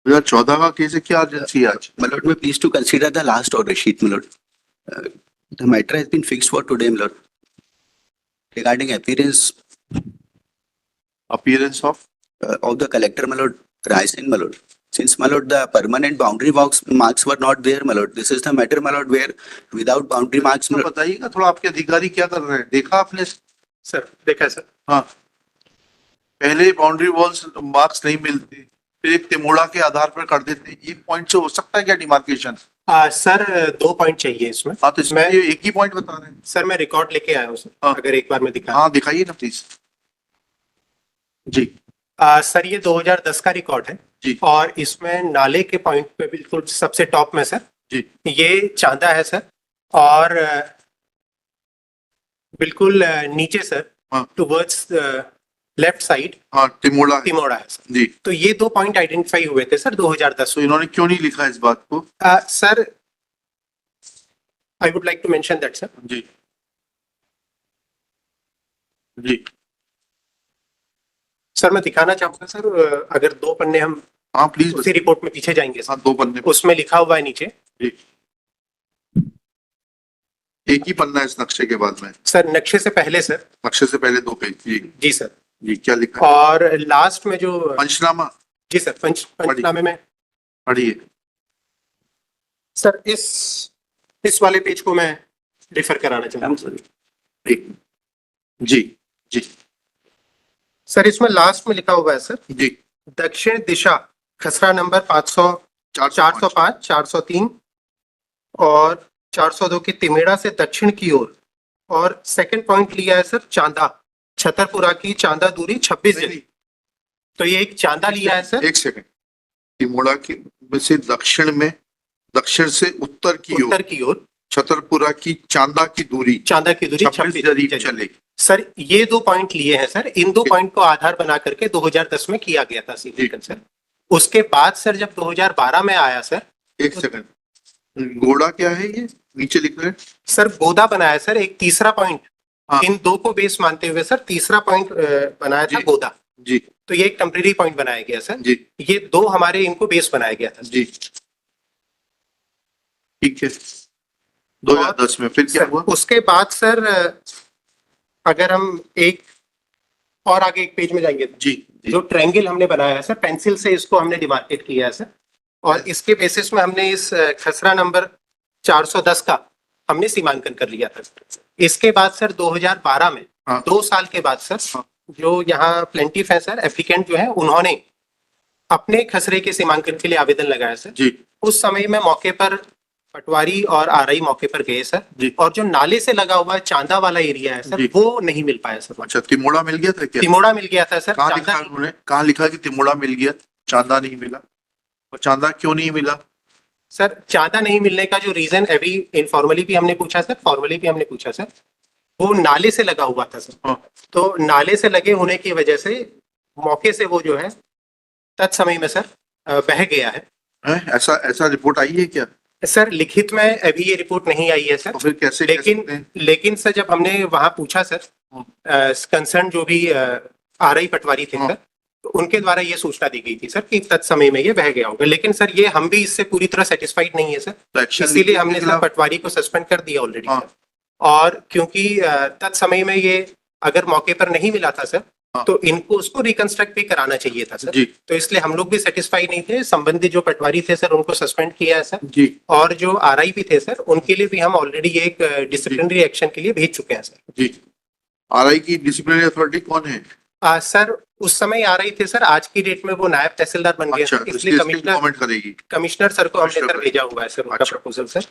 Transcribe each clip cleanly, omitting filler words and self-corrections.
2014 का केस है, क्या अर्जेंसी है आज? My lord, may please to consider the last order sheet, my lord. The matter has been fixed for today, my lord. Regarding appearance appearance of of the collector, my lord, Rai Singh, my lord. Since, my lord, the permanent boundary marks were not there, my lord. This is the matter, my lord, where without boundary marks, my तो lord. बताइएगा थोड़ा, आपके अधिकारी क्या कर रहे हैं, देखा आपने? सर देखा है सर। हाँ, पहले बाउंड्री वॉल्स मार्क्स नहीं मिलते, फिर एक तिमोड़ा के आधार पर कर देते, एक पॉइंट से हो सकता है क्या डिमार्केशन? सर 2 पॉइंट चाहिए इसमें। हाँ, तो इसमें ये एक ही पॉइंट बता रहे हैं। सर मैं रिकॉर्ड लेके आया हूँ सर, हाँ। अगर एक बार में दिखा। हाँ, दिखाइए ना प्लीज जी। सर ये 2010 का रिकॉर्ड है जी। और इसमें नाले के पॉइंट पे बिल्कुल सबसे टॉप में सर जी। ये चांदा है सर, और बिल्कुल नीचे सर हाँ। टुवर्ड्स लेफ्ट साइड हाँ, तिमोड़ा है। तिमोड़ा है सर। जी। तो ये 2 पॉइंट आइडेंटिफाई हुए थे सर 2010 तो इन्होंने क्यों नहीं लिखा इस बात को? Sir I would like to mention that sir. जी जी। सर मैं दिखाना चाहूंगा सर, अगर 2 पन्ने हम हाँ प्लीज। उसी रिपोर्ट में पीछे जाएंगे सर, हाँ, 2 पन्ने उसमें लिखा हुआ है नीचे। जी। एक ही पन्ना है इस नक्शे के बाद में? सर नक्शे से पहले सर। नक्शे से पहले 2 पेज। जी जी सर। जी, क्या लिखा है? और लास्ट में जो पंचनामा। जी सर पंचनामे में पढ़िए सर, इस वाले पेज को मैं रेफर कराना चाहता हूँ। जी जी सर इसमें लास्ट में लिखा हुआ है सर, जी। दक्षिण दिशा खसरा नंबर 405, 403 और 402 की तिमेड़ा से दक्षिण की ओर। और सेकंड पॉइंट लिया है सर चांदा, छतरपुरा की चांदा दूरी 26 नहीं, तो ये एक चांदा लिया है सर। एक सेकंड। तिमोड़ा की में से दक्षिण से उत्तर की ओर छतरपुरा की चांदा की दूरी 26 जरीब चले। सर ये 2 पॉइंट लिए हैं सर, इन 2 पॉइंट को आधार बना करके 2010 में किया गया था सीविल सर। उसके बाद सर जब 2012 में आया सर। एक सेकंड, गोड़ा क्या है ये नीचे लिख रहे हैं? सर गोदा बनाया सर एक तीसरा पॉइंट। हाँ। इन 2 को बेस मानते हुए सर तीसरा पॉइंट बनाया था गोदा जी। तो ये एक टेम्परेरी पॉइंट बनाया गया सर जी। ये 2 हमारे इनको बेस बनाया गया था जी, ठीक है। 2010 में फिर क्या हुआ? उसके बाद सर अगर हम एक और आगे एक पेज में जाएंगे जी। जो ट्रायंगल हमने बनाया है सर, पेंसिल से इसको हमने डिमार्केट किया है सर, और इसके बेसिस में हमने इस खसरा नंबर 410 का हमने सीमांकन कर लिया था। इसके बाद सर 2012 में 2 साल के बाद सर जो यहाँ प्लेंटिफ है सर, एप्लीकेंट जो है उन्होंने अपने खसरे के सीमांकन के लिए आवेदन लगाया सर जी। उस समय में मौके पर पटवारी और आरआई मौके पर गए सर जी। और जो नाले से लगा हुआ चांदा वाला एरिया है सर वो नहीं मिल पाया सर। अच्छा, तिमोड़ा मिल गया था क्या? तिमोड़ा मिल गया था सर। कहाँ लिखा है उन्होंने? कहाँ लिखा कि तिमोड़ा मिल गया, चांदा नहीं मिला? और चांदा क्यों नहीं मिला? सर चांदा नहीं मिलने का जो रीजन अभी इनफॉर्मली भी हमने पूछा सर, फॉर्मली भी हमने पूछा सर, वो नाले से लगा हुआ था सर। हाँ। तो नाले से लगे होने की वजह से मौके से वो जो है तत्समय में सर बह गया है। ऐसा रिपोर्ट आई है क्या? सर लिखित में अभी ये रिपोर्ट नहीं आई है सर। तो फिर कैसे लेकिन सर जब हमने वहां पूछा सर कंसर्न जो भी आरआई पटवारी थे सर, तो उनके द्वारा ये सूचना दी गई थी सर कि तत्समय में ये बह गया होगा। लेकिन सर ये हम भी इससे पूरी तरह सेटिस्फाइड नहीं है सर, इसीलिए हमने सर पटवारी को सस्पेंड कर दिया ऑलरेडी सर। और क्योंकि तत्समय में ये अगर मौके पर नहीं मिला था सर तो इनको उसको रिकंस्ट्रक्ट भी कराना चाहिए था सर। तो इसलिए हम लोग भी सेटिस्फाई नहीं थे। संबंधित जो पटवारी थे सर उनको सस्पेंड किया है सर जी। और जो आरआई भी थे सर उनके लिए भी हम ऑलरेडी एक डिसिप्लिनरी एक्शन के लिए भेज चुके हैं सर जी। आरआई की डिसिप्लिनरी अथॉरिटी कौन है? सर उस समय आरआई थे सर, आज की डेट में वो नायब तहसीलदार बन गए। अच्छा, इसलिए कमिश्नर सर को हमने सर भेजा हुआ है सर उनका प्रपोजल सर।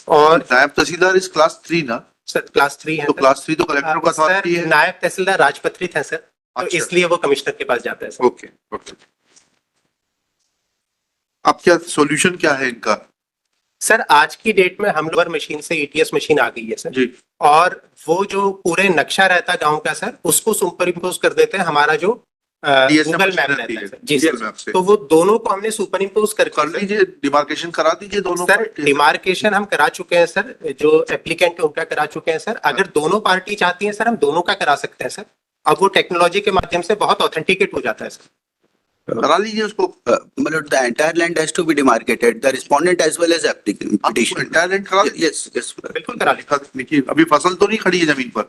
और नायब तहसीलदार इस क्लास 3 ना सर? क्लास 3 है। तो क्लास 3 तो कलेक्टर का अथॉरिटी है। नायब तहसीलदार राजपत्रित है सर, तो इसलिए वो कमिश्नर के पास जाता है सर। Okay okay. अब क्या सॉल्यूशन क्या है इनका? सर आज की डेट में हम लोग मशीन से ईटीएस मशीन आ गई है सर जी। और वो जो पूरे नक्शा रहता गांव का सर उसको सुपर इम्पोज कर देते हैं हमारा जो गूगल मैप रहता है सर जी सर। तो वो दोनों को हमने सुपर इम्पोज कर लीजिए, डिमार्केशन करा दीजिए दोनों सर। डिमार्केशन हम करा चुके हैं सर, जो एप्लीकेंट है उनका करा चुके हैं सर। अगर दोनों पार्टी चाहती है सर हम दोनों का करा सकते हैं सर। अब वो टेक्नोलॉजी के माध्यम से बहुत ऑथेंटिकेट हो जाता है सर। करा लीजिए उसको। my lord, the entire land has to be demarcated, the respondent as well as applicant आप petitioner. एंटायर लैंड करा लीजिए। Yes, yes. बिल्कुल करा लें। लिखिए, अभी फसल तो नहीं खड़ी है जमीन पर।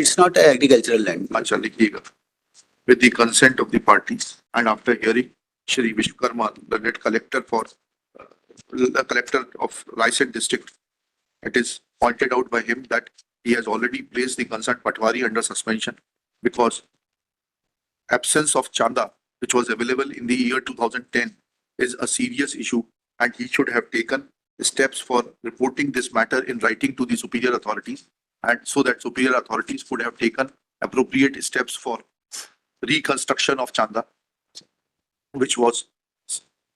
It's not a agricultural land. अच्छा लिखिएगा। With the consent of the parties and after hearing Shri Vishwakarma, the net collector for the collector of Raisen district, it is pointed out by him that he has already placed the concerned Patwari under suspension because absence of chanda, which was available in the year 2010, is a serious issue, and he should have taken steps for reporting this matter in writing to the superior authorities, and so that superior authorities would have taken appropriate steps for reconstruction of chanda, which was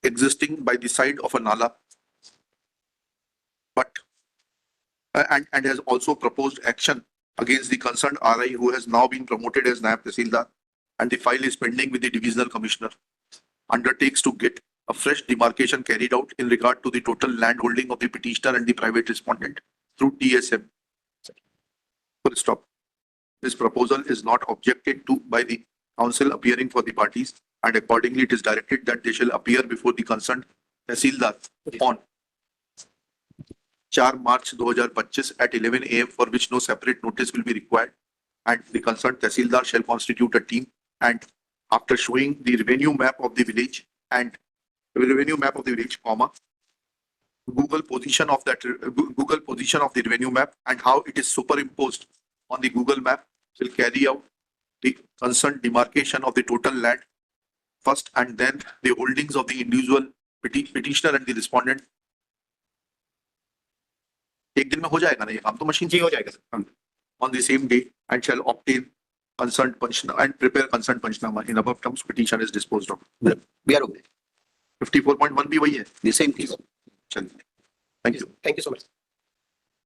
existing by the side of a nala, but and has also proposed action against the concerned RI, who has now been promoted as Naib Tehsildar, and the file is pending with the divisional commissioner, undertakes to get a fresh demarcation carried out in regard to the total land holding of the petitioner and the private respondent through TSM. Full stop. This proposal is not objected to by the council appearing for the parties, and accordingly it is directed that they shall appear before the concerned Tehsildar on 4 March 2025 at 11 AM, for which no separate notice will be required, and the concerned Tehsildar shall constitute a team, and after showing the revenue map of the village and comma, Google position of the revenue map and how it is superimposed on the Google map, will carry out the concerned demarcation of the total land first, and then the holdings of the individual petitioner and the respondent. एक दिन में हो जाएगा ना ये काम, तो machine जी हो जाएगा sir. on the same day, and shall obtain concerned Panchnama and prepare concerned Panchnama. In above terms, petition is disposed of. We are okay. 54.1 भी वही है। The same case. चलिए, thank you. Thank you so much.